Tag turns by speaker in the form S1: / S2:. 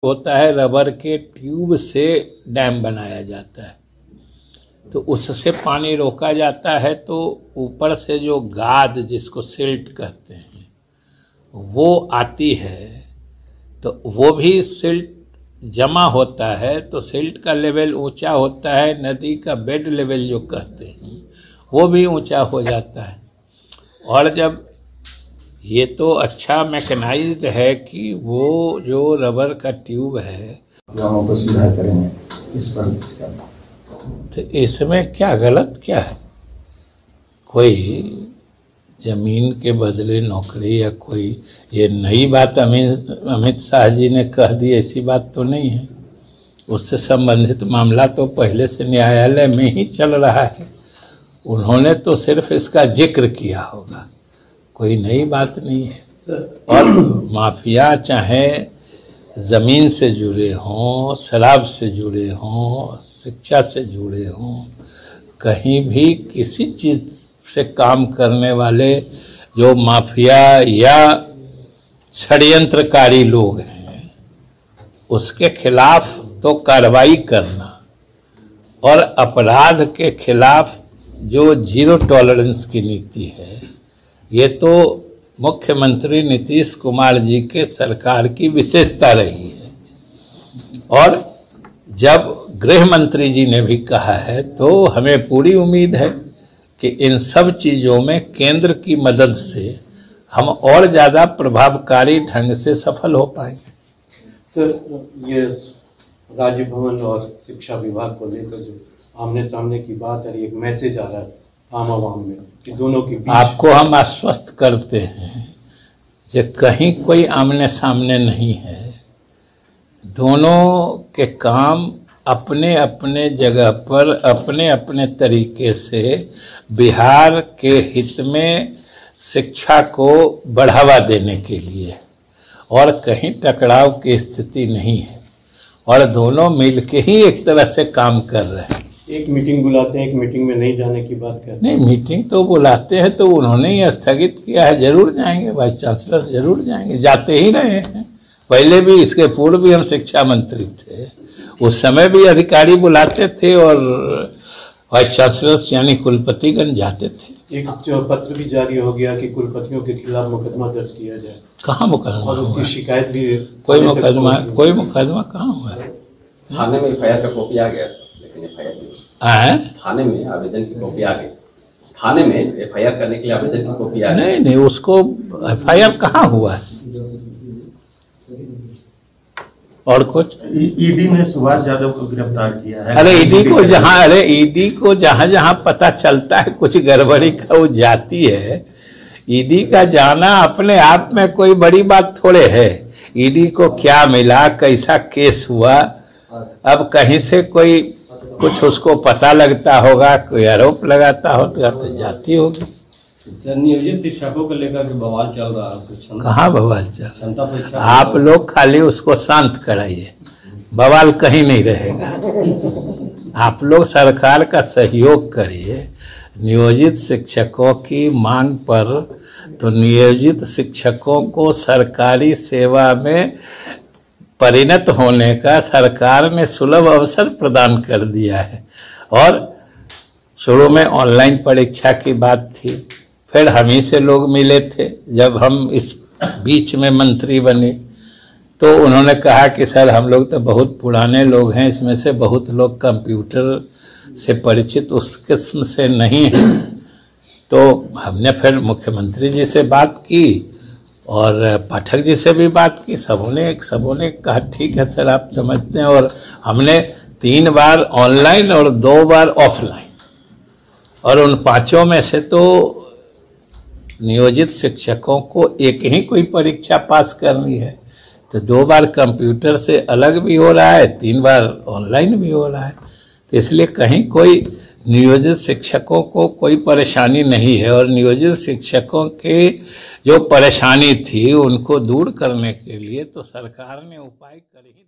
S1: होता है रबर के ट्यूब से डैम बनाया जाता है, तो उससे पानी रोका जाता है। तो ऊपर से जो गाद जिसको सिल्ट कहते हैं वो आती है, तो वो भी सिल्ट जमा होता है, तो सिल्ट का लेवल ऊंचा होता है, नदी का बेड लेवल जो कहते हैं वो भी ऊंचा हो जाता है। और जब ये तो अच्छा मैकेनाइज्ड है कि वो जो रबर का ट्यूब है
S2: गाँव को सीधा करेंगे, इस पर
S1: तो इसमें क्या गलत क्या है? कोई जमीन के बदले नौकरी या कोई ये नई बात अमित शाह जी ने कह दी, ऐसी बात तो नहीं है। उससे संबंधित मामला तो पहले से न्यायालय में ही चल रहा है, उन्होंने तो सिर्फ इसका जिक्र किया होगा, कोई नई बात नहीं है। और माफिया चाहे ज़मीन से जुड़े हों, शराब से जुड़े हों, शिक्षा से जुड़े हों, कहीं भी किसी चीज़ से काम करने वाले जो माफिया या षड्यंत्रकारी लोग हैं उसके खिलाफ तो कार्रवाई करना, और अपराध के खिलाफ जो जीरो टॉलरेंस की नीति है, ये तो मुख्यमंत्री नीतीश कुमार जी के सरकार की विशेषता रही है। और जब गृह मंत्री जी ने भी कहा है तो हमें पूरी उम्मीद है कि इन सब चीज़ों में केंद्र की मदद से हम और ज़्यादा प्रभावकारी ढंग से सफल हो पाएंगे।
S3: सर, ये राज्य भवन और शिक्षा विभाग को लेकर जो आमने सामने की बात है, एक मैसेज आ रहा है आम आवाम में कि दोनों के बीच
S1: आपको हम आश्वस्त करते हैं कि कहीं कोई आमने सामने नहीं है, दोनों के काम अपने अपने जगह पर अपने अपने तरीके से बिहार के हित में शिक्षा को बढ़ावा देने के लिए, और कहीं टकराव की स्थिति नहीं है, और दोनों मिलके ही एक तरह से काम कर रहे हैं।
S3: एक मीटिंग बुलाते हैं, एक मीटिंग में नहीं जाने की बात करते हैं।
S1: नहीं, मीटिंग तो बुलाते हैं, तो उन्होंने ही स्थगित किया है, जरूर जाएंगे, वाइस चांसलर जरूर जाएंगे, जाते ही रहे हैं। पहले भी, इसके पूर्व भी हम शिक्षा मंत्री थे, उस समय भी अधिकारी बुलाते थे और वाइस चांसलर यानी कुलपतिगण जाते थे।
S3: एक जो पत्र भी जारी हो गया कि कुलपतियों के खिलाफ मुकदमा दर्ज किया जाए।
S1: कहाँ मुकदमा?
S3: और उसकी शिकायत भी
S1: कोई मुकदमा कहाँ हुआ है?
S4: थाने में एफआईआर का कॉपी आ गया, लेकिन एफआईआर थाने में आवेदन की कॉपी आ गई, थाने में एफआईआर करने के लिए आवेदन की कॉपी आ गई।
S1: नहीं, उसको एफआईआर कहाँ हुआ है? और कुछ
S2: ईडी ने सुभाष यादव को गिरफ्तार किया है।
S1: अरे ईडी को जहां जहां पता चलता है कुछ गड़बड़ी का वो जाती है। ईडी का जाना अपने आप में कोई बड़ी बात थोड़े है। ईडी को क्या मिला, कैसा केस हुआ, अब कहीं से कोई कुछ उसको पता लगता होगा, कोई आरोप लगाता हो तो जाती होगी।
S5: सर, नियोजित शिक्षकों को लेकर के बवाल चल रहा है।
S1: कहाँ बवाल चल
S5: क्षमता परीक्षा?
S1: आप लोग खाली उसको शांत कराइए, बवाल कहीं नहीं रहेगा। आप लोग सरकार का सहयोग करिए। नियोजित शिक्षकों की मांग पर तो नियोजित शिक्षकों को सरकारी सेवा में परिणत होने का सरकार ने सुलभ अवसर प्रदान कर दिया है। और शुरू में ऑनलाइन परीक्षा की बात थी, फिर हम ही से लोग मिले थे जब हम इस बीच में मंत्री बने, तो उन्होंने कहा कि सर हम लोग तो बहुत पुराने लोग हैं, इसमें से बहुत लोग कंप्यूटर से परिचित उस किस्म से नहीं हैं। तो हमने फिर मुख्यमंत्री जी से बात की और पाठक जी से भी बात की, सबों ने कहा ठीक है सर आप समझते हैं। और हमने 3 बार ऑनलाइन और 2 बार ऑफलाइन, और उन 5 में से तो नियोजित शिक्षकों को एक ही कोई परीक्षा पास करनी है, तो 2 बार कंप्यूटर से अलग भी हो रहा है, 3 बार ऑनलाइन भी हो रहा है। तो इसलिए कहीं कोई नियोजित शिक्षकों को कोई परेशानी नहीं है। और नियोजित शिक्षकों के जो परेशानी थी उनको दूर करने के लिए तो सरकार ने उपाय कर ही